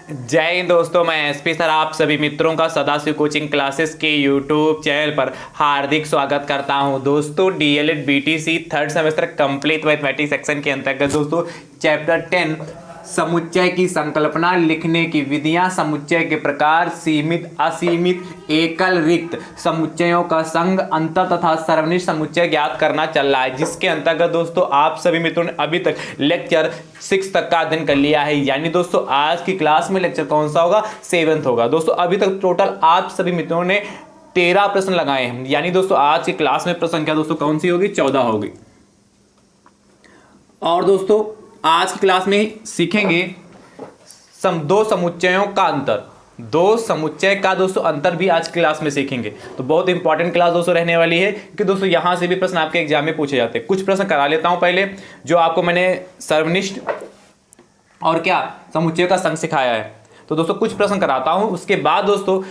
जय हिंद दोस्तों, मैं एसपी सर आप सभी मित्रों का सदाशिव कोचिंग क्लासेस के यूट्यूब चैनल पर हार्दिक स्वागत करता हूं। दोस्तों DElEd BTC third semester complete mathematics section के अंतर्गत दोस्तों चैप्टर 10 समुच्चय की संकल्पना, लिखने की विधियां, समुच्चय के प्रकार, सीमित, असीमित, एकल, रिक्त समुच्चयों का संघ, अंतर तथा सर्वनिष्ठ समुच्चय ज्ञात करना चल रहा है, जिसके अंतर्गत दोस्तों आप सभी मित्रों ने अभी तक लेक्चर 6 तक का अध्ययन कर लिया है। यानी दोस्तों आज की क्लास में लेक्चर कौन सा होगा? 7th होगा। दोस्तों अभी तक टोटल आप सभी मित्रों ने 13 प्रश्न लगाए हैं। यानी दोस्तों आज की क्लास में प्रश्न संख्या दोस्तों कौन सी होगी? 14 होगी। और दोस्तों आज की क्लास में सीखेंगे दो समुच्चयों का अंतर, दो समुच्चय का दोस्तों अंतर भी आज की क्लास में सीखेंगे। तो बहुत इंपॉर्टेंट क्लास दोस्तों रहने वाली है कि दोस्तों यहां से भी प्रश्न आपके एग्जाम में पूछे जाते हैं। कुछ प्रश्न करा लेता हूं पहले, जो आपको मैंने सर्वनिष्ठ और क्या समुच्चय का संघ सिखाया है। तो दोस्तों कुछ प्रश्न कराता हूं, उसके बाद दोस्तों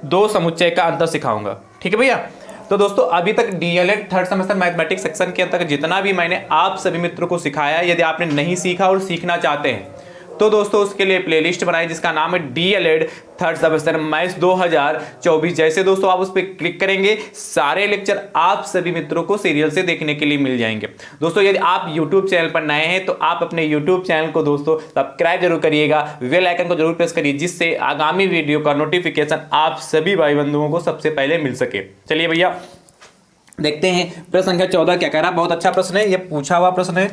दो समुच्चय का अंतर सिखाऊंगा। ठीक है भैया। तो दोस्तों अभी तक DElEd third semester mathematics section के अंतर्गत जितना भी मैंने आप सभी मित्रों को सिखाया है, यदि आपने नहीं सीखा और सीखना चाहते हैं तो दोस्तों उसके लिए प्लेलिस्ट बनाई जिसका नाम है डीएलएड थर्ड सेमेस्टर मैथ्स 2024। जैसे दोस्तों आप उस पर क्लिक करेंगे सारे लेक्चर आप सभी मित्रों को सीरियल से देखने के लिए मिल जाएंगे। दोस्तों यदि आप यूट्यूब चैनल पर नए हैं तो आप अपने यूट्यूब चैनल को दोस्तों सब्सक्राइब जरूर करिएगा, बेल आइकन को जरूर प्रेस करिए, जिससे आगामी वीडियो का नोटिफिकेशन आप सभी भाई बंधुओं को सबसे पहले मिल सके। चलिए भैया देखते हैं प्रश्न संख्या 14 क्या कह रहा है। बहुत अच्छा प्रश्न है, ये पूछा हुआ प्रश्न है।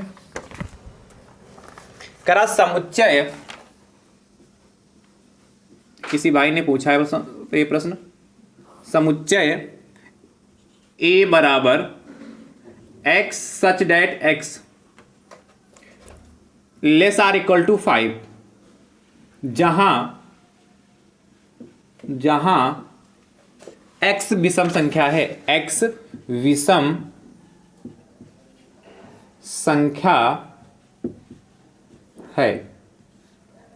करा समुच्चय, किसी भाई ने पूछा है ये प्रश्न, समुच्चय a बराबर x such that x less or equal to 5, जहां x विषम संख्या है, x विषम संख्या है,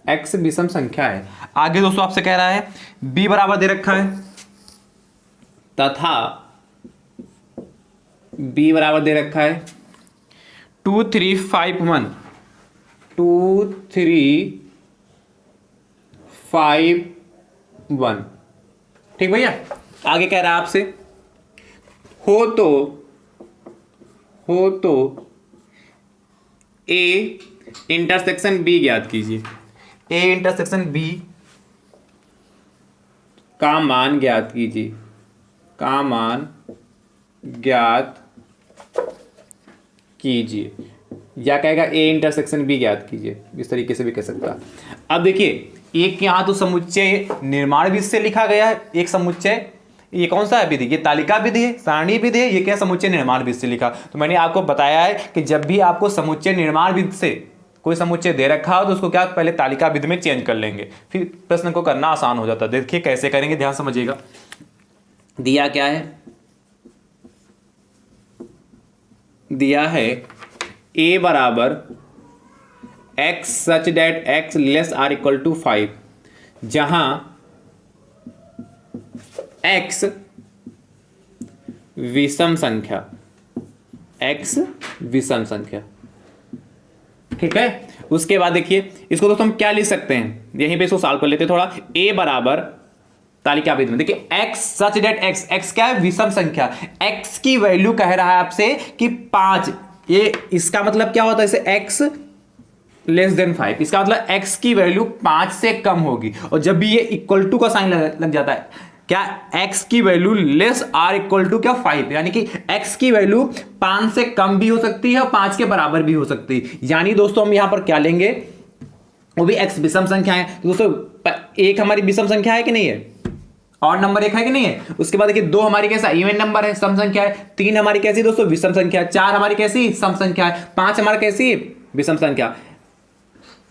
x विषम संख्या है। आगे दोस्तों आपसे कह रहा है b बराबर दे रखा है तथा b बराबर दे रखा है 2 3 5 1 2 3 5 1। ठीक भैया। आगे कह रहा है आपसे हो तो a इंटरसेक्शन b ज्ञात कीजिए। a इंटरसेक्शन b का मान ज्ञात कीजिए, का मान ज्ञात कीजिए, या कहेगा a इंटरसेक्शन b ज्ञात कीजिए, इस तरीके से भी कह सकता है। अब देखिए एक यहां तो समुच्चय निर्माण विधि से लिखा गया है, एक समुच्चय, ये कौन सा है विधि? ये तालिका विधि है, सारणी विधि है। ये क्या? समुच्चय निर्माण विधि से लिखा। तो मैंने आपको बताया है कि जब भी आपको समुच्चय निर्माण विधि से कोई समुच्चय दे रखा हो तो उसको क्या पहले तालिका विधि में चेंज कर लेंगे, फिर प्रश्न को करना आसान हो जाता है। देखिए कैसे करेंगे, ध्यान समझिएगा। दिया क्या है? दिया है a बराबर x such that x less or equal to 5, जहां x विषम संख्या, x विषम संख्या। ठीक है। उसके बाद देखिए इसको दोस्तों हम क्या लिख सकते हैं, यहीं पे इसको सॉल्व कर लेते हैं थोड़ा। a बराबर तालिका विधि में देखिए x सच डेट x क्या है? विषम संख्या। x की वैल्यू कह रहा है आपसे कि 5, ये इसका मतलब क्या होता है? इसे x लेस देन 5, इसका मतलब x की वैल्यू 5 से कम होगी। और जब भी ये इक्वल टू का साइन लग जाता है, क्या x की value less or equal to क्या 5, यानी कि x की वैल्यू 5 से कम भी हो सकती है और 5 के बराबर भी हो सकती है। यानी दोस्तों हम यहां पर क्या लेंगे? वो भी x विषम संख्या है। तो दोस्तों एक हमारी विषम संख्या है कि नहीं है? और नंबर 1 है कि नहीं है? उसके बाद देखिए 2 हमारी कैसा इवन नंबर है, सम संख्या है। 3 हमारी कैसी दोस्तों? विषम संख्या है। 4 हमारी कैसी? सम संख्या है। 5 हमारा कैसी? विषम संख्या।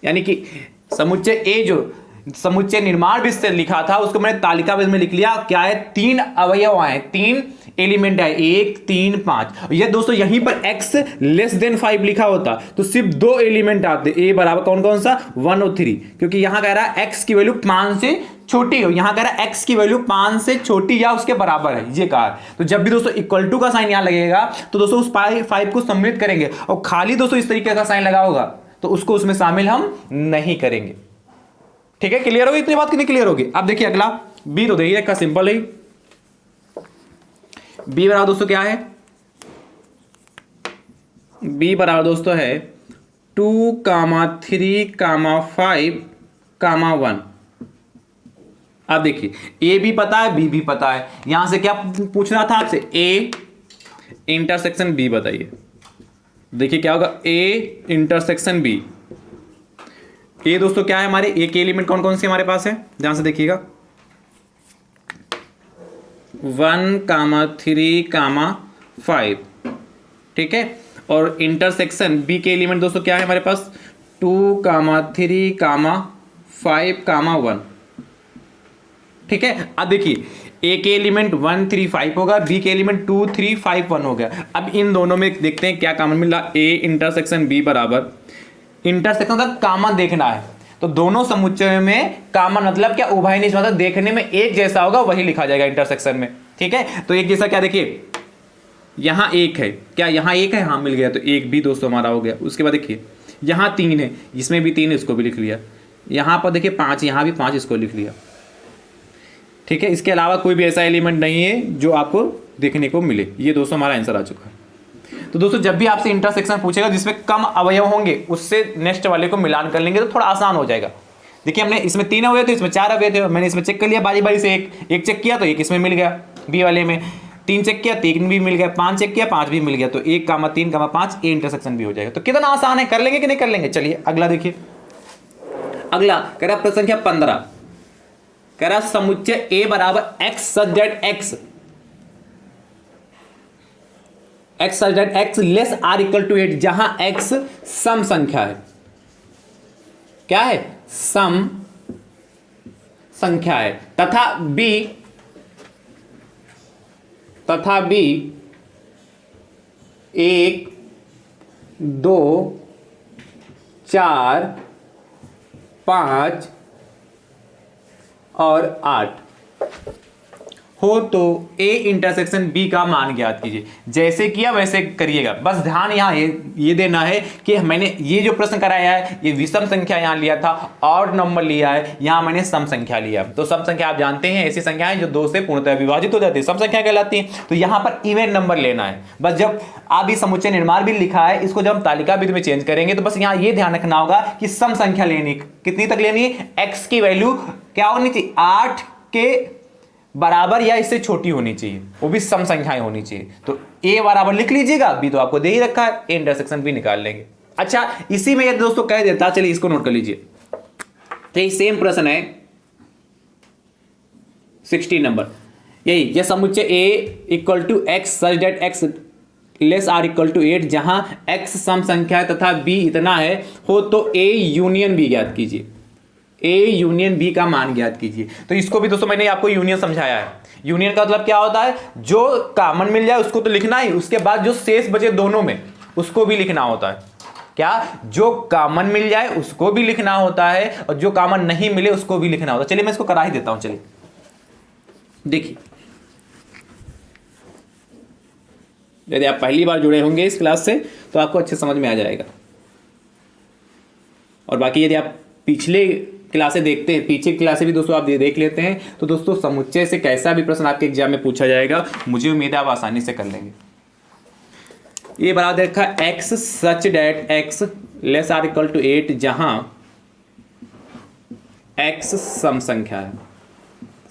यानी कि समुच्चय ए जो समुच्चय निर्माण विधि से लिखा था उसको मैंने तालिका विधि में लिख लिया। क्या है? 3 अवयव आए, 3 एलिमेंट है, 1 3 5। ये दोस्तों यहीं पर x लेस देन 5 लिखा होता तो सिर्फ 2 एलिमेंट आते, a बराबर कौन कौन सा? 1 और 3, क्योंकि यहां कह रहा है x की वैल्यू 5 से छोटी हो, यहां कह रहा है x की वैल्यू 5 से छोटी या उसके बराबर है, ये कहा। तो जब भी दोस्तों इक्वल टू का साइन यहां लगेगा तो दोस्तों उस 5 को सम्मिलित करेंगे, और खाली दोस्तों इस तरीके का साइन लगा होगा तो उसको उसमें शामिल हम नहीं करेंगे। ठीक है, क्लियर होगी इतनी बात कि नहीं क्लियर होगी? अब देखिए अगला बी तो देखिए का सिंपल है, बी बराबर दोस्तों क्या है, बी बराबर दोस्तों है 2, 3, 5, 1। अब देखिए ए भी पता है बी भी पता है, यहां से क्या पूछना था आपसे, ए इंटरसेक्शन बी बताइए। देखिए क्या होगा, ए इंटरसेक्शन बी। ए दोस्तों क्या है हमारे, ए के एलिमेंट कौन कौन से हमारे पास है, ध्यान से देखिएगा, 1, 3, 5, ठीक है। और इंटरसेक्शन बी के एलिमेंट दोस्तों क्या है हमारे पास, 2, 3, 5, 1, ठीक है। अब देखिए ए के एलिमेंट 1, 3, 5 होगा, बी के एलिमेंट 2, 3, 5, 1 हो गया। अब इन दोनों में देखते हैं क्या कॉमन मिल रहा, ए इंटरसेक्शन बी बराबर, इंटरसेक्शन का कॉमन देखना है तो दोनों समुच्चय में कॉमन मतलब क्या, उभयनिष्ठ मतलब देखने में एक जैसा होगा वही लिखा जाएगा इंटरसेक्शन में, ठीक है। तो एक जैसा क्या, देखिए यहां एक है, क्या यहां एक है, हाँ मिल गया, तो एक भी दोस्तों हमारा हो गया। उसके बाद देखिए यहां 3 है, इसमें भी 3 है, इसको भी लिख लिया। यहां पर देखिए 5, यहां भी 5, इसको लिख लिया, ठीक है। इसके अलावा कोई भी ऐसा एलिमेंट नहीं है जो आपको देखने को मिले। ये दोस्तों हमारा आंसर आ चुका है। तो दोस्तों जब भी आपसे इंटरसेक्शन पूछेगा जिसमें कम अवयव होंगे उससे नेक्स्ट वाले को मिलान कर लेंगे तो थोड़ा आसान हो जाएगा। देखिए हमने इसमें 3 अवयव थे, इसमें 4 अवयव थे, मैंने इसमें चेक कर लिया बारी बारी से, एक चेक किया तो एक इसमें मिल गया, बी वाले में 3 चेक किया 3 भी मिल गया, 5 चेक किया 5 भी मिल गया, तो 1, 3, 5 ए इंटरसेक्शन भी हो जाएगा। तो कितना आसान है, कर लेंगे कि नहीं कर लेंगे? चलिए अगला देखिए, अगला कह रहा प्रश्न संख्या 15, कह रहा समुच्चय ए बराबर x such that x less or equal to 8, जहां एक्स सम संख्या है, क्या है, सम संख्या है, तथा बी 1, 2, 4, 5 और 8 हो तो ए इंटरसेक्शन बी का मान ज्ञात कीजिए। जैसे किया वैसे करिएगा, बस ध्यान यहां ये देना है कि मैंने ये जो प्रश्न कराया है ये विषम संख्या यहां लिया था, ऑड नंबर लिया है, यहां मैंने सम संख्या लिया। तो सम संख्या आप जानते हैं ऐसी संख्याएं जो 2 से पूर्णतः विभाजित हो जाती है, सम संख्या कहलाती है। तो यहां पर इवन नंबर लेना है। बस जब आप ये समुच्चय निर्माण भी लिखा है, इसको जब हम तालिका विधि में चेंज करेंगे तो बस यहां ये ध्यान रखना होगा कि सम संख्या लेनी, कितनी तक लेनी है, एक्स की वैल्यू क्या होनी चाहिए, 8 के बराबर या इससे छोटी होनी चाहिए, वो भी सम संख्याएं होनी चाहिए। तो ए बराबर लिख लीजिएगा, बी तो आपको दे ही रखा है, ए इंटरसेक्शन भी निकाल लेंगे। अच्छा इसी में ये दोस्तों कह देता, चलिए इसको नोट कर लीजिए। तो ये सेम प्रश्न है 16 नंबर, यही ये समुच्चय A equal to X such that x less or equal to 8, जहां एक्स सम संख्या है तथा बी इतना है हो तो ए यूनियन बी ज्ञात कीजिए। ए यूनियन बी का मान ज्ञात कीजिए। तो इसको भी दोस्तों मैंने आपको यूनियन समझाया है। यूनियन का मतलब क्या होता है, जो कॉमन मिल जाए उसको तो लिखना ही, उसके बाद जो शेष बचे दोनों में उसको भी लिखना होता है। क्या, जो कॉमन मिल जाए उसको भी लिखना होता है और जो कॉमन नहीं मिले उसको भी लिखना होता है। चलिए मैं इसको करा ही देता हूं। चलिए देखिए, यदि आप पहली बार जुड़े होंगे इस क्लास से तो आपको अच्छे समझ में आ जाएगा, और बाकी यदि आप पिछले क्लासें देखते हैं, पीछे क्लासें भी दोस्तों आप देख लेते हैं, तो दोस्तों समुच्चय से कैसा भी प्रश्न आपके एग्जाम में पूछा जाएगा, मुझे उम्मीद है आप आसानी से कर लेंगे। ये बराबर रखा x such that x less or equal to 8, जहां एक्स सम संख्या है,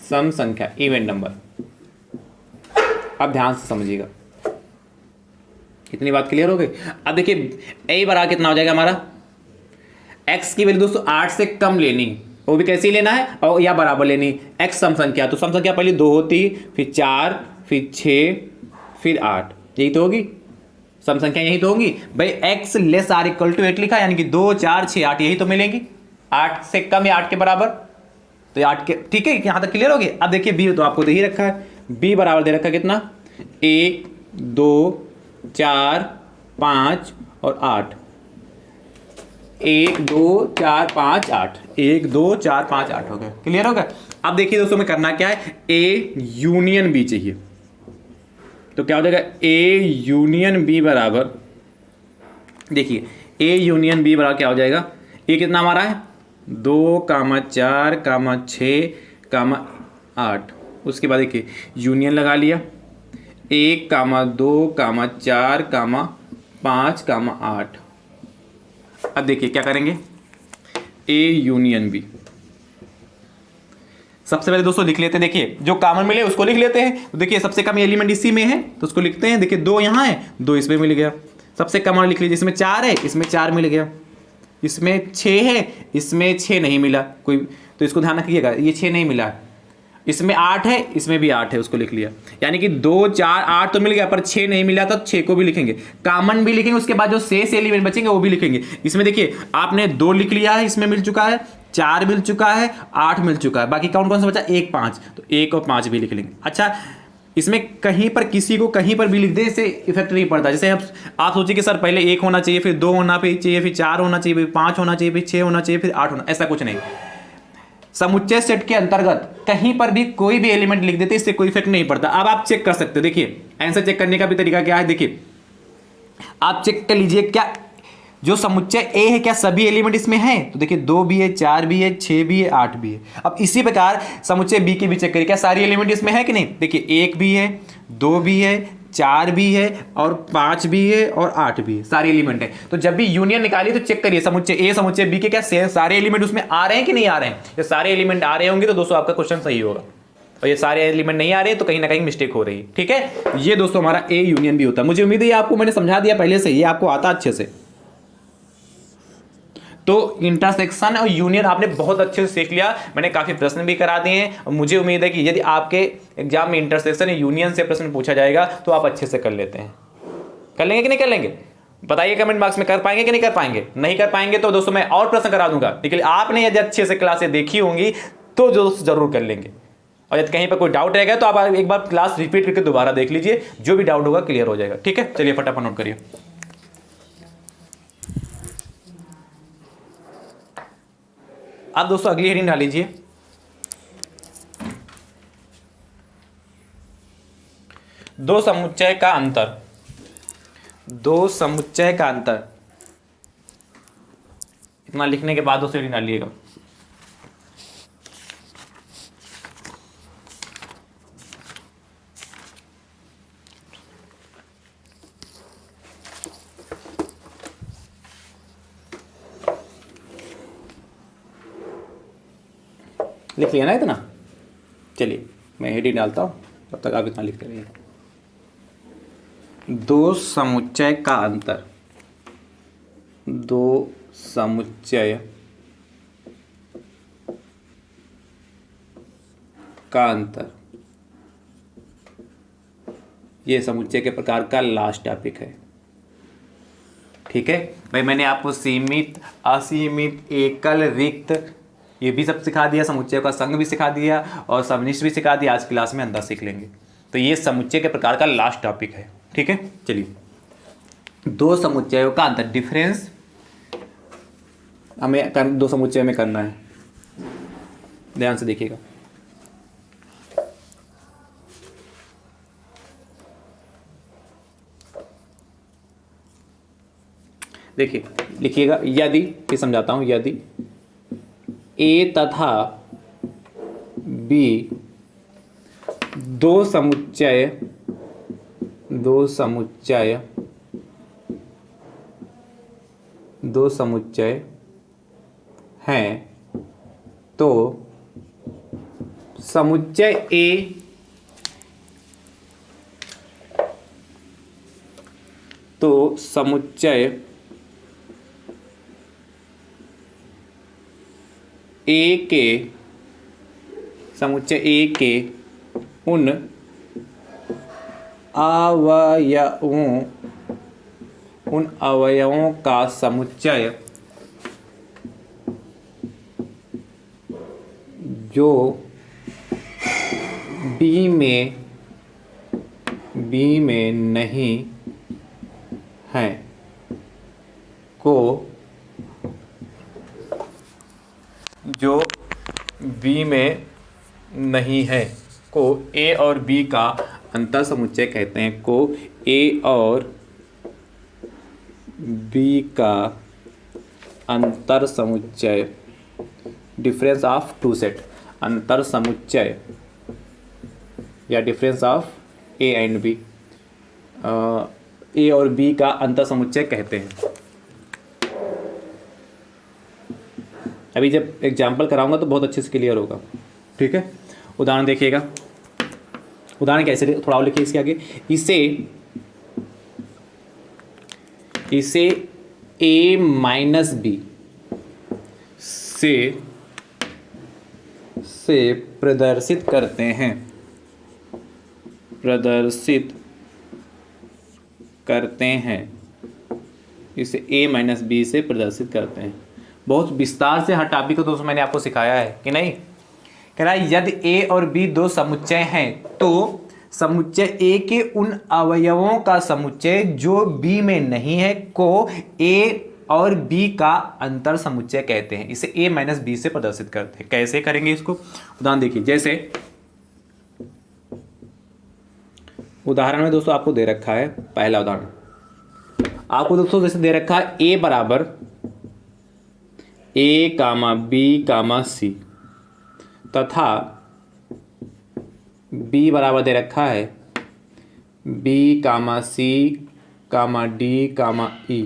सम संख्या इवन नंबर। अब ध्यान से समझिएगा, इतनी बात क्लियर हो गई। अब देखिए ए बराबर कितना हो जाएगा हमारा, x की वैल्यू दोस्तों 8 से कम लेनी, वो भी कैसे लेना है, और या बराबर लेनी। x सम संख्या, तो सम संख्या पहले 2 होती, फिर 4, फिर 6, फिर 8, यही तो होगी सम संख्या, यही तो होगी भाई। x less or equal to 8 लिखा, यानी कि 2, 4, 6, 8 यही तो मिलेंगी, 8 से कम या 8 के बराबर, तो 8 के, ठीक है यहां तक क्लियर होगी। अब देखिए b तो आपको दे ही रखा है, b बराबर दे रखा है कितना, 1, 2, 4, 5 और 8, 1, 2, 4, 5, 8, 1, 2, 4, 5, 8 हो गया, क्लियर हो गया। अब देखिए दोस्तों में करना क्या है, ए यूनियन बी चाहिए, तो क्या हो जाएगा, ए यूनियन बी बराबर, देखिए ए यूनियन बी बराबर क्या हो जाएगा, ए कितना हमारा है 2,4,6,8। उसके बाद देखिए यूनियन लगा लिया 1,2,4,5,8। अब देखिए क्या करेंगे, ए यूनियन बी। सबसे पहले दोस्तों लिख लेते हैं, देखिए जो कॉमन मिले उसको लिख लेते हैं। तो देखिए सबसे कम एलिमेंट इसी में है तो उसको लिखते हैं। देखिए 2 यहाँ है, 2 इसमें मिल गया। सबसे कॉमन लिख लीजिए, इसमें 4 है, इसमें 4 मिल गया। इसमें 6 है, इसमें 6 नहीं मिला कोई, तो इसको ध्यान रखिएगा, ये 6 नहीं मिला। इसमें 8 है, इसमें भी 8 है, उसको लिख लिया। यानी कि 2, 4, 8 तो मिल गया, पर 6 नहीं मिला तो 6 को भी लिखेंगे, कॉमन भी लिखेंगे। उसके बाद जो शेष एलिमेंट बचेंगे वो भी लिखेंगे। इसमें देखिए आपने 2 लिख लिया है, इसमें मिल चुका है, 4 मिल चुका है, 8 मिल चुका है, बाकी कौन कौन सा बचा, 1, 5, तो 1 और 5 भी लिख लेंगे। अच्छा, इसमें कहीं पर किसी को कहीं पर भी लिख दे, इससे इफेक्ट नहीं पड़ता। जैसे आप सोचिए कि सर पहले 1 होना चाहिए, फिर 2 होना चाहिए, फिर 4 होना चाहिए, फिर 5 होना चाहिए, फिर 6 होना चाहिए, फिर 8 होना, ऐसा कुछ नहीं। समुच्चय सेट के अंतर्गत कहीं पर भी कोई भी एलिमेंट लिख देते, इससे कोई इफेक्ट नहीं पड़ता। अब आप चेक कर सकते हो, देखिए आंसर चेक करने का भी तरीका क्या है। देखिए आप चेक कर लीजिए, क्या जो समुच्चय ए है क्या सभी एलिमेंट इसमें हैं, तो देखिए 2 भी है, 4 भी है, 6 भी है, 8 भी है। अब इसी प्रकार समुच्चय बी के भी चेक करिए, क्या सारी एलिमेंट इसमें है कि नहीं। देखिए 1 भी है, 2 भी है, 4 भी है, और 5 भी है, और 8 भी है, सारे एलिमेंट है। तो जब भी यूनियन निकालिए तो चेक करिए समुच्चय ए समुच्चय बी के क्या सारे एलिमेंट उसमें आ रहे हैं कि नहीं आ रहे हैं। ये सारे एलिमेंट आ रहे होंगे तो दोस्तों आपका क्वेश्चन सही होगा, और ये सारे एलिमेंट नहीं आ रहे तो कहीं ना कहीं मिस्टेक हो रही है। ठीक है, ये दोस्तों हमारा ए यूनियन भी होता है। मुझे उम्मीद है आपको मैंने समझा दिया पहले से, ये आपको आता अच्छे से। तो इंटरसेक्शन और यूनियन आपने बहुत अच्छे से सीख लिया, मैंने काफी प्रश्न भी करा दिए हैं, और मुझे उम्मीद है कि यदि आपके एग्जाम में इंटरसेक्शन या यूनियन से प्रश्न पूछा जाएगा तो आप अच्छे से कर लेते हैं। कर लेंगे कि नहीं कर लेंगे, बताइए कमेंट बॉक्स में, कर पाएंगे कि नहीं कर पाएंगे। नहीं कर पाएंगे तो दोस्तों मैं और प्रश्न करा दूंगा, लेकिन आपने यदि अच्छे से क्लासें देखी होंगी तो दोस्तों जरूर कर लेंगे। और यदि कहीं पर कोई डाउट रहेगा तो आप एक बार क्लास रिपीट करके दोबारा देख लीजिए, जो भी डाउट होगा क्लियर हो जाएगा। ठीक है, चलिए फटाफट नोट करिए। आप दोस्तों अगली हेडिंग डाल लीजिए, दो समुच्चय का अंतर। दो समुच्चय का अंतर, इतना लिखने के बाद दोस्तों हेडिंग डालिएगा। लिख लिया ना इतना, चलिए मैं हेडिंग डालता हूँ, तब तक आप इतना लिखते रहिए। दो समुच्चय का अंतर, दो समुच्चय का अंतर, ये समुच्चय के प्रकार का लास्ट टॉपिक है। ठीक है भाई, मैंने आपको सीमित, असीमित, एकल, रिक्त ये भी सब सिखा दिया, समुच्चय का संघ भी सिखा दिया, और समिश्र भी सिखा दिया। आज क्लास में अंदर सीख लेंगे। तो ये समुच्चय के प्रकार का लास्ट टॉपिक है। ठीक है, चलिए दो समुच्चयों का अंतर, डिफरेंस हमें दो समुच्चय में करना है, ध्यान से देखिएगा। देखिए लिखिएगा, यदि, ये समझाता हूं, यदि ए तथा बी दो समुच्चय हैं तो समुच्चय ए समुच्चय ए के उन अवयवों का समुच्चय जो बी में नहीं है को, जो बी में नहीं है को ए और बी का अंतर समुच्चय कहते हैं, को ए और बी का अंतर समुच्चय डिफरेंस ऑफ टू सेट, अंतर समुच्चय या difference of A and B, A और बी का अंतर समुच्चय कहते हैं। अभी जब एग्जाम्पल कराऊंगा तो बहुत अच्छे से क्लियर होगा, ठीक है। उदाहरण देखिएगा, उदाहरण कैसे, थोड़ा और लिखिए इसके आगे, इसे a माइनस बी से प्रदर्शित करते हैं, इसे a माइनस बी से प्रदर्शित करते हैं। बहुत विस्तार से हर टॉपिक को दोस्तों मैंने आपको सिखाया है कि नहीं। कह रहा है यदि a और b दो समुच्चय हैं तो समुच्चय a के उन अवयवों का समुच्चय जो b में नहीं है को a और b का अंतर समुच्चय कहते हैं। इसे a माइनस बी से प्रदर्शित करते हैं। कैसे करेंगे इसको, उदाहरण देखिए। जैसे उदाहरण में दोस्तों आपको दे रखा है, पहला उदाहरण आपको दोस्तों जैसे दे रखा है a बराबर a कामा बी कामा सी तथा b बराबर दे रखा है b कामा सी कामा डी कामा ई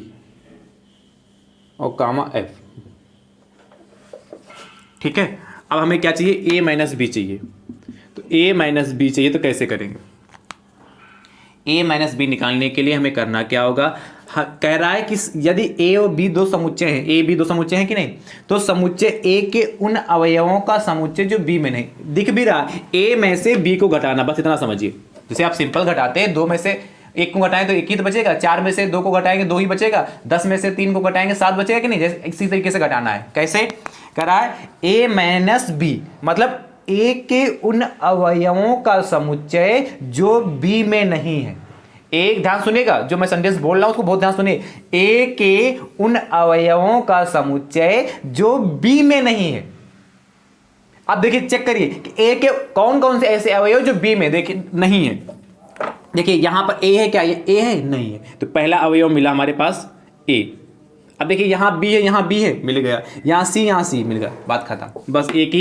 और कामा f। ठीक है, अब हमें क्या चाहिए, a माइनस बी चाहिए। तो a माइनस बी चाहिए तो कैसे करेंगे, a माइनस बी निकालने के लिए हमें करना क्या होगा। कह रहा है कि यदि a और b दो समुच्चय हैं, a b दो समुच्चय हैं कि नहीं, तो समुच्चय a के उन अवयवों का समुच्चय जो b में नहीं दिख भी रहा, a में से b को घटाना, बस इतना समझिए। जैसे आप सिंपल घटाते हैं, 2 में से 1 को घटाएं तो 1 ही तो बचेगा, 4 में से 2 को घटाएंगे 2 ही बचेगा, 10 में से 3 को घटाएंगे 7 बचेगा कि नहीं। जैसे इसी तरीके से घटाना है। कैसे कह रहा है, a माइनस बी मतलब a के उन अवयवों का समुच्चय जो b में नहीं है। एक ध्यान सुनिएगा, जो मैं सेंटेंस बोल रहा हूं उसको बहुत ध्यान सुनिए। a के उन अवयवों का समुच्चय जो b में नहीं है। अब देखिए, चेक करिए कि a के कौन कौन से ऐसे अवयव जो b में देखिए नहीं है। देखिए यहां पर a है, क्या ये a है, नहीं है, तो पहला अवयव मिला हमारे पास a। अब देखिए यहां b है, यहां b है, मिल गया, यहां c मिल गया, बात खत्म। बस एक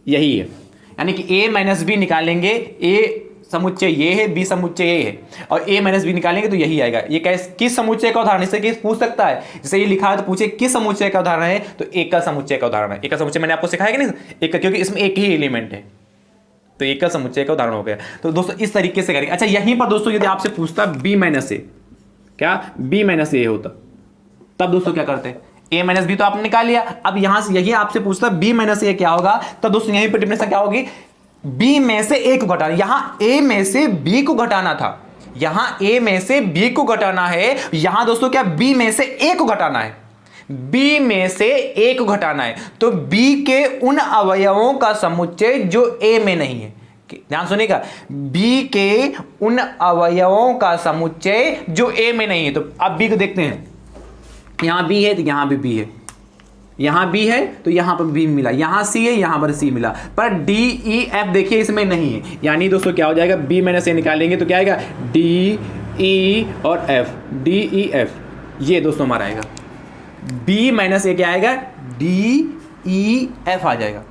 यही है, यानी कि a माइनस बी निकालेंगे, a समुच्चय ये है, बी समुच्चय ये है, और a माइनस बी निकालेंगे तो यही आएगा। ये किस समुच्चय का उदाहरण, इससे किस पूछ सकता है, जैसे ये लिखा है तो पूछे किस समुच्चय का उदाहरण है, तो एक का समुच्चय का उदाहरण है। एक का समुच्चय मैंने आपको सिखाया कि नहीं, एक का, क्योंकि इसमें एक ही एलिमेंट है, तो एक का समुच्चय का उदाहरण हो गया। तो दोस्तों इस तरीके से करेंगे। अच्छा, यहीं पर दोस्तों यदि आपसे पूछता b माइनस ए, क्या b माइनस ए होता, तब दोस्तों क्या करते हैं, a माइनस बी तो आपने निकाल लिया। अब यहां से यही आपसे पूछता b माइनस ए क्या होगा, तब दोस्तों यहीं पर डिफरेंस क्या होगी, b में से a को घटाना। यहां a में से b को घटाना था, यहां a में से b को घटाना है, यहां दोस्तों क्या b में से a को घटाना है, b में से a को घटाना है। तो b के उन अवयवों का समुच्चय जो a में नहीं है, ध्यान सुनिएगा, b के उन अवयवों का समुच्चय जो a में नहीं है। तो अब b को देखते हैं, यहां b है तो यहां भी b है, यहां b है तो यहां पर b मिला, यहां c है यहां पर c मिला, पर d e f देखिए इसमें नहीं है। यानी दोस्तों क्या हो जाएगा, b माइनस ए निकालेंगे तो क्या आएगा, d e और f, d e f, ये दोस्तों हमारा आएगा। b माइनस ए क्या आएगा, d e f आ जाएगा,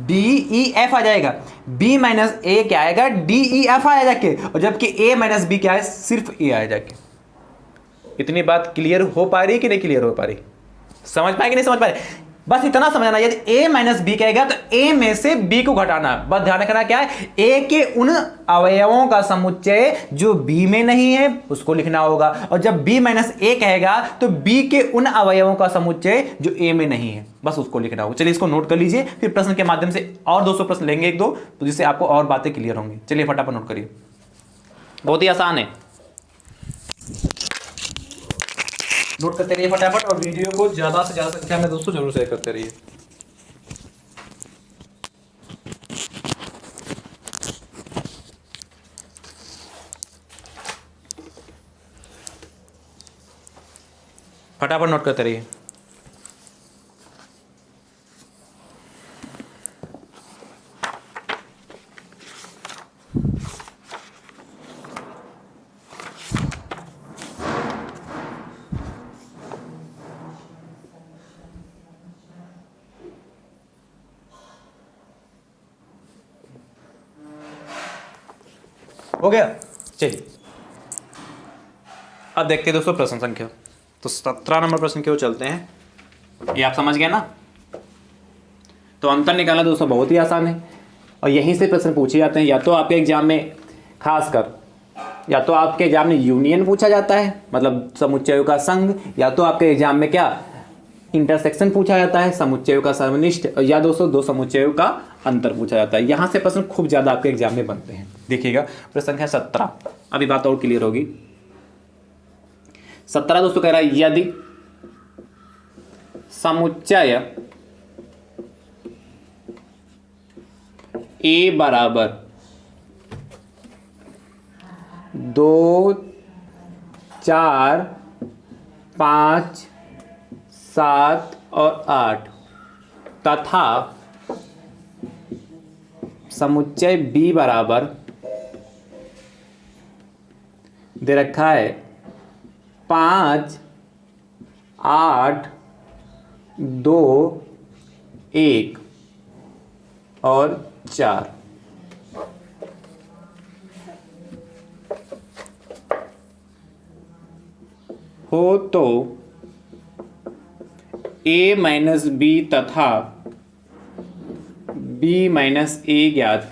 d e f आ जाएगा। b माइनस ए क्या आएगा, d e f आया जाके, और जबकि a माइनस बी क्या है, सिर्फ a आया जाके। इतनी बात क्लियर हो पा रही कि नहीं क्लियर हो पा रही, समझ पाए कि नहीं समझ पाए, बस इतना समझना। यदि a माइनस बी कहेगा तो a में से b को घटाना, बस ध्यान रखना क्या है, a के उन अवयवों का समुच्चय जो b में नहीं है उसको लिखना होगा, और जब b माइनस ए कहेगा तो b के उन अवयवों का समुच्चय जो a में नहीं है, बस उसको लिखना होगा। चलिए इसको नोट कर लीजिए, फिर प्रश्न के माध्यम से और 200 प्रश्न लेंगे, 1-2, तो जिससे आपको और बातें क्लियर होंगी। चलिए फटाफट नोट करिए, बहुत ही आसान है, नोट करते रहिए फटाफट, और वीडियो को ज्यादा से ज्यादा संख्या में दोस्तों जरूर शेयर करते रहिए। फटाफट नोट करते रहिए। हो गया। चलिए अब देखते हैं दोस्तों प्रश्न संख्या। तो 17 नंबर प्रश्न की ओर चलते हैं। ये आप समझ गए ना। तो अंतर निकालना दोस्तों बहुत ही आसान है और यहीं से प्रश्न पूछे जाते हैं। या तो आपके एग्जाम में खासकर या तो आपके एग्जाम में यूनियन पूछा जाता है, मतलब समुच्चयों का संघ, या तो आपके एग्जाम में क्या इंटरसेक्शन पूछा जाता है, समुच्चयों का सर्वनिष्ठ, या दोस्तों दो समुच्चयों का अंतर पूछा जाता है। यहाँ से प्रश्न खूब ज़्यादा आपके एग्जाम में बनते हैं। देखिएगा प्रश्न संख्या 17, अभी बात और क्लियर होगी। 17 दोस्तों कह रहा है यदि समुच्चय ए बराबर 2, 4, 5, 7 और 8 तथा समुच्चय बी बराबर दे रखा है 5, 8, 2, 1 और 4 हो तो a माइनस बी तथा b माइनस ए ज्ञात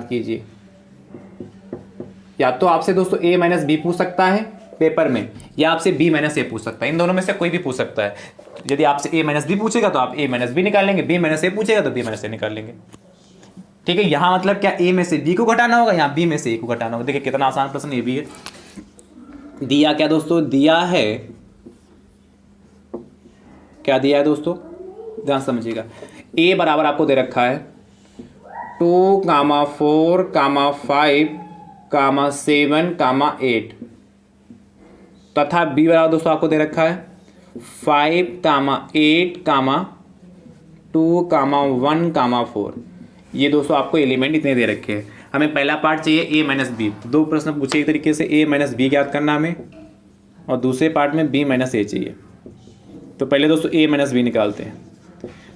कीजिए। या तो आपसे दोस्तों a माइनस बी पूछ सकता है पेपर में, या आपसे b माइनस ए पूछ सकता है। इन दोनों में से कोई भी पूछ सकता है। यदि आपसे a माइनस बी पूछेगा तो आप a माइनस बी निकाल लेंगे, b माइनस ए पूछेगा तो b माइनस ए निकाल लेंगे। ठीक है, यहां मतलब क्या a में से b को घटाना होगा, यहाँ b में से a को घटाना होगा। देखिए कितना आसान प्रश्न ये भी है। दिया क्या दोस्तों, दिया है क्या, दिया है दोस्तों ध्यान समझिएगा। a बराबर आपको दे रखा है 2, 4, 5, 7, 8 तथा b बराबर दोस्तों आपको दे रखा है 5, 8, 2, 1, 4। ये दोस्तों आपको एलिमेंट इतने दे रखे हैं। हमें पहला पार्ट चाहिए a माइनस बी। दो प्रश्न पूछे एक तरीके से, a माइनस बी ज्ञात करना हमें, और दूसरे पार्ट में b माइनस ए चाहिए। तो पहले दोस्तों a माइनस बी निकालते हैं।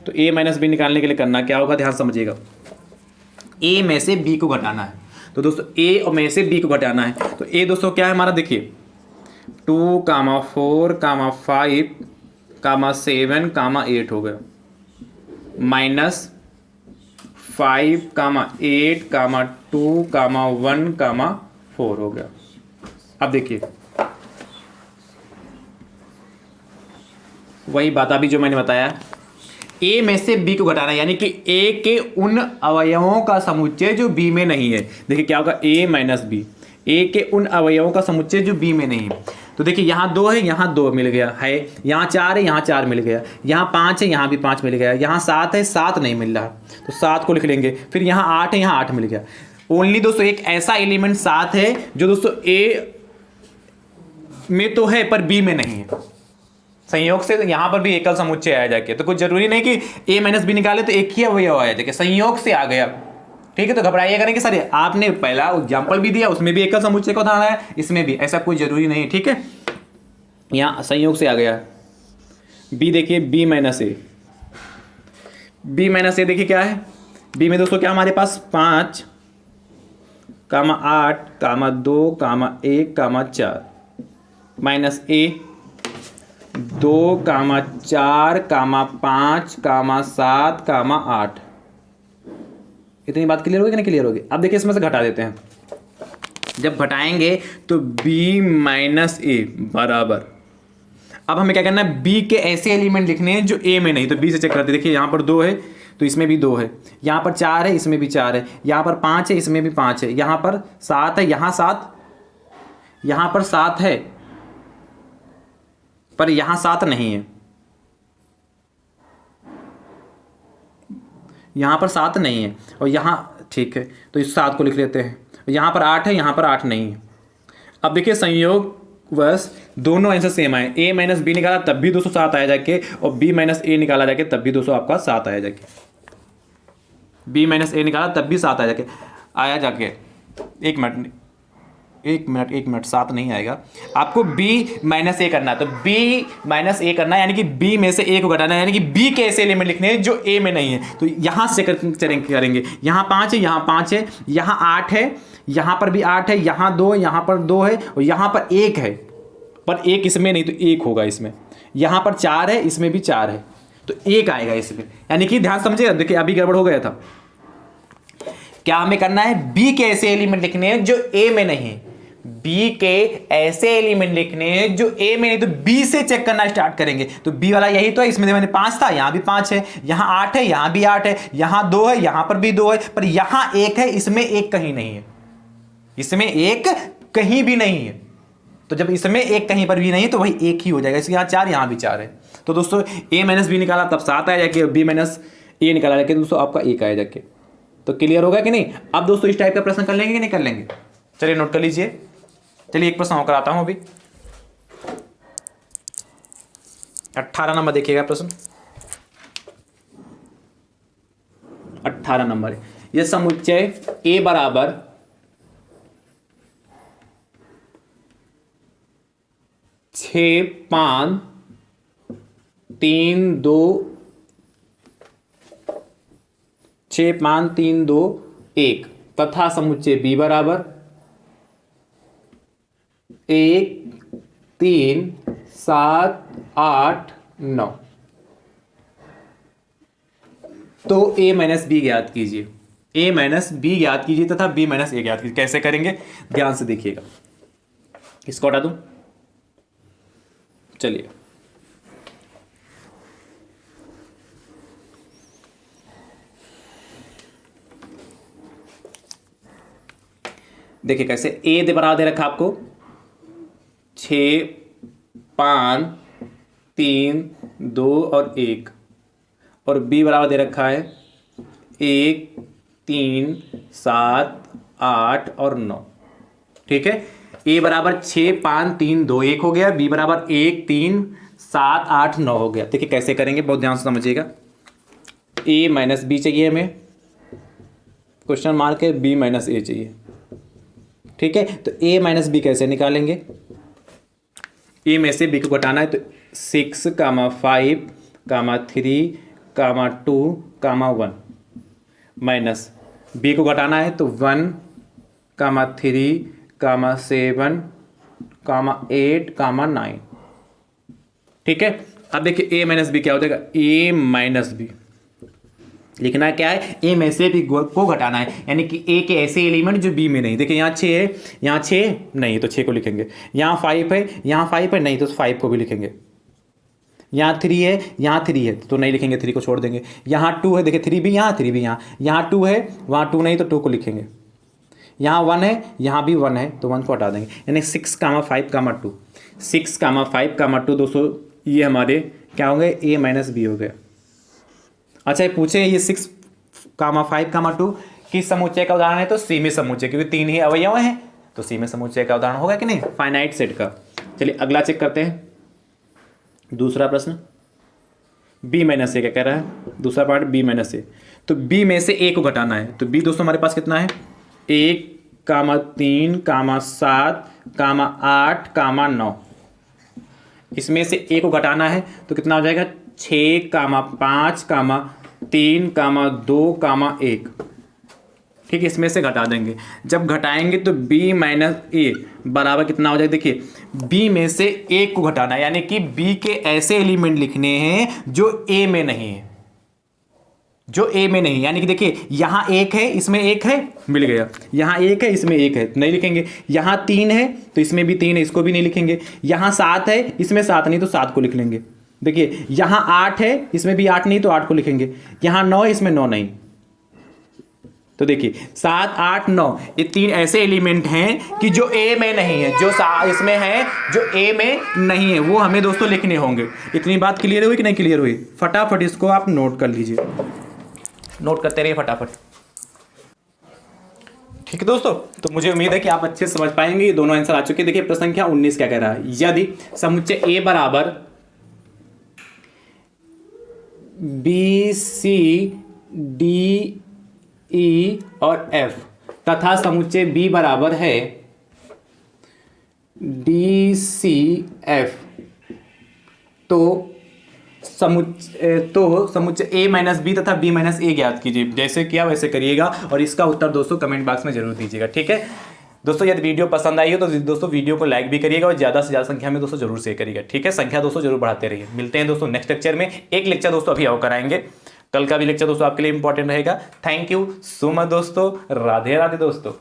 तो a माइनस बी निकालने के लिए करना क्या होगा, ध्यान समझिएगा। a में से b को घटाना है। तो दोस्तों a और में से b को घटाना है। तो a दोस्तों क्या है हमारा, देखिए 2, 4, 5, 7, 8 हो गया, माइनस 5, 8, 2, 1, 4 हो गया। अब देखिए वही बात अभी जो मैंने बताया, a में से b को घटाना है, यानी कि a के उन अवयवों का समुच्चय जो b में नहीं है। देखिए क्या होगा, a माइनस बी, a के उन अवयवों का समुच्चय जो b में नहीं है। तो देखिए यहाँ 2 है, यहाँ 2 मिल गया है, यहाँ 4 है, यहाँ 4 मिल गया, यहाँ 5 है, यहाँ भी 5 मिल गया, यहाँ 7 है, 7 नहीं मिल रहा तो 7 को लिख लेंगे। फिर यहाँ 8 है, यहाँ 8 मिल गया। ओनली दोस्तों एक ऐसा एलिमेंट 7 है जो दोस्तों a में तो है पर b में नहीं है। संयोग से यहां पर भी एकल समुच्चय आया जाके, तो कुछ जरूरी नहीं कि a माइनस बी निकाले तो एक ही अवयव आया जाके, संयोग से आ गया। ठीक है, तो घबराइएगा नहीं कि सर आपने पहला एग्जाम्पल भी दिया उसमें भी एकल समुच्चय को उठाना है, इसमें भी ऐसा कोई जरूरी नहीं। ठीक है, यहाँ संयोग से आ गया। b देखिए b माइनस ए, देखिए क्या है, b में दोस्तों क्या हमारे पास 5, 8, 2, 1, 4 माइनस a 2, 4, 5, 7, 8। इतनी बात क्लियर होगी कि नहीं क्लियर होगी। अब देखिए इसमें से घटा देते हैं। जब घटाएंगे तो b माइनस ए बराबर, अब हमें क्या करना है, b के ऐसे एलिमेंट लिखने हैं जो a में नहीं। तो b से चेक करते हैं। देखिए यहाँ पर 2 है तो इसमें भी 2 है, यहाँ पर 4 है इसमें भी 4 है, यहाँ पर 5 है इसमें भी 5 है, यहाँ पर 7 है, यहाँ 7, यहाँ पर 7 है पर यहाँ 7 नहीं है, यहाँ पर 7 नहीं है, और यहाँ ठीक है तो इस 7 को लिख लेते हैं। यहाँ पर 8 है, यहाँ पर 8 नहीं है। अब देखिए संयोगवश दोनों आंसर सेम आए। a माइनस बी निकाला तब भी 207 आया जाके, और b माइनस ए निकाला जाके तब भी 200 आपका 7 आया जाके। b माइनस ए निकाला तब भी 7 आया जाके। एक मिनट, एक मिनट 7 नहीं आएगा, आपको b माइनस ए करना है। तो b माइनस ए करना है, यानी कि b में से a को घटाना है, यानी कि b के ऐसे एलिमेंट लिखने हैं जो a में नहीं है। तो यहां से करेंगे, यहाँ 5 है, यहाँ 5 है, यहाँ 8 है, यहाँ पर भी 8 है, यहाँ 2, यहाँ पर 2 है, और यहाँ पर 1 है, पर 1 इसमें नहीं, तो 1 होगा इसमें। यहाँ पर 4 है, इसमें भी 4 है, तो 1 आएगा इसमें। यानी कि ध्यान समझिएगा, देखिए अभी गड़बड़ हो गया था। क्या हमें करना है, b के ऐसे एलिमेंट लिखने हैं जो a में नहीं है, b के ऐसे एलिमेंट लिखने हैं जो a में नहीं, तो b से चेक करना स्टार्ट करेंगे। तो b वाला यही तो है, इसमें मैंने 5 था, यहां भी 5 है, यहां 8 है, यहां भी 8 है, यहां 2 है, यहां पर भी 2 है, पर यहां 1 है, इसमें 1 कहीं नहीं है, इसमें 1 कहीं भी नहीं है। तो जब इसमें 1 कहीं पर भी नहीं है तो वही 1 ही हो जाएगा, इसलिए यहां 4, यहां भी 4 है। तो दोस्तों a माइनस बी निकाला तब 7 आया जाके, b माइनस ए निकाला जाके दोस्तों आपका 1 आया जाके। तो क्लियर होगा कि नहीं? अब दोस्तों इस टाइप का प्रश्न कर लेंगे कि नहीं कर लेंगे? चलिए नोट कर लीजिए। चलिए एक प्रश्न और कराता हूं अभी। 18 नंबर देखिएगा प्रश्न, 18 नंबर है। यह समुच्चय a बराबर 6 5 3 2 6 5 3 2 1 तथा समुच्चय b बराबर 1 3 7 8 9। तो a माइनस बी ज्ञात कीजिए, a माइनस बी ज्ञात कीजिए तथा b माइनस ए ज्ञात कीजिए। कैसे करेंगे ध्यान से देखिएगा। इसको हटा दूं, चलिए देखिए कैसे। ए दे बराबर दे रखा आपको 6 5 3 2 और 1, और बी बराबर दे रखा है 1 3 7 8 और 9। ठीक है, ए बराबर 6 5 3 2 1 हो गया, बी बराबर 1 3 7 8 9 हो गया। देखिए कैसे करेंगे, बहुत ध्यान से समझिएगा। ए माइनस बी चाहिए हमें, क्वेश्चन मार्क है, बी माइनस ए चाहिए। ठीक है, तो a माइनस बी कैसे निकालेंगे? a में से b को घटाना है, तो 6 5 3 2 1 माइनस b को घटाना है, तो 1 3 7 8 9। ठीक है, अब देखिए a माइनस बी क्या हो जाएगा, a माइनस बी लिखना क्या है, a में से b को घटाना है, यानी कि a के ऐसे एलिमेंट जो b में नहीं। देखिए यहाँ 6 है, यहाँ 6 नहीं तो 6 को लिखेंगे, यहाँ 5 है, यहाँ 5 है नहीं तो 5 को भी लिखेंगे, यहाँ 3 है, यहाँ 3 है तो नहीं लिखेंगे, 3 को छोड़ देंगे। यहाँ 2 है, देखिए 3 भी यहाँ 3 भी यहाँ 2 है, वहाँ 2 नहीं तो 2 को लिखेंगे। यहाँ 1 है, यहाँ भी 1 है तो 1 को हटा देंगे, यानी 6 5 2 6 5 2 दोस्तों ये हमारे क्या होंगे, a माइनस बी हो गए। अच्छा ये पूछे ये 6 5 2 किस समुच्चय का उदाहरण है, तो सीमित समुच्चय, क्योंकि 3 ही अवयव हैं तो सीमित समुच्चय का उदाहरण होगा कि नहीं, फाइनाइट सेट का। चलिए अगला चेक करते हैं, दूसरा प्रश्न। b माइनस ए क्या कह रहा है, दूसरा पार्ट b माइनस ए। तो b में से a को घटाना है, तो b दोस्तों हमारे पास कितना है, 1 3 7 8 9। इसमें से a को घटाना है तो कितना हो जाएगा, 6 5 3 2 1। ठीक है, इसमें से घटा देंगे। जब घटाएंगे तो b माइनस ए बराबर कितना हो जाएगा, देखिए b में से 1 को घटाना है, यानी कि b के ऐसे एलिमेंट लिखने हैं जो a में नहीं है, जो a में नहीं, यानी कि देखिए यहाँ 1 है, इसमें 1 है, मिल गया, यहाँ 1 है, इसमें 1 है नहीं लिखेंगे, यहाँ 3 है तो इसमें भी 3 है, इसको भी नहीं लिखेंगे, यहाँ 7 है, इसमें 7 नहीं तो 7 को लिख लेंगे। देखिए यहाँ 8 है, इसमें भी 8 नहीं तो 8 को लिखेंगे, यहाँ 9 है, इसमें 9 नहीं। तो देखिए 7 8 9 ये 3 ऐसे एलिमेंट हैं कि जो a में नहीं है, जो इसमें है जो a में नहीं है, वो हमें दोस्तों लिखने होंगे। इतनी बात क्लियर हुई कि नहीं क्लियर हुई? फटाफट इसको आप नोट कर लीजिए, नोट करते रहिए फटाफट। ठीक है दोस्तों, तो मुझे उम्मीद है कि आप अच्छे से समझ पाएंगे। ये दोनों आंसर आ चुके हैं। देखिए प्रश्न संख्या 19 क्या कह रहा है, यदि समुच्चय a बराबर बी सी डी ई और f तथा समुच्चय b बराबर है DCF तो समुच्चय A माइनस बी तथा B माइनस ए ज्ञात कीजिए। जैसे किया वैसे करिएगा और इसका उत्तर दोस्तों कमेंट बॉक्स में जरूर दीजिएगा, ठीक है दोस्तों। यदि वीडियो पसंद आई हो तो दोस्तों वीडियो को लाइक भी करिएगा और ज़्यादा से ज़्यादा संख्या में दोस्तों जरूर शेयर करिएगा, ठीक है। संख्या दोस्तों जरूर बढ़ाते रहिए। मिलते हैं दोस्तों नेक्स्ट लेक्चर में। एक लेक्चर दोस्तों अभी और कराएंगे, कल का भी लेक्चर दोस्तों आपके लिए इंपॉर्टेंट रहेगा। थैंक यू सो मच दोस्तों, राधे राधे दोस्तों।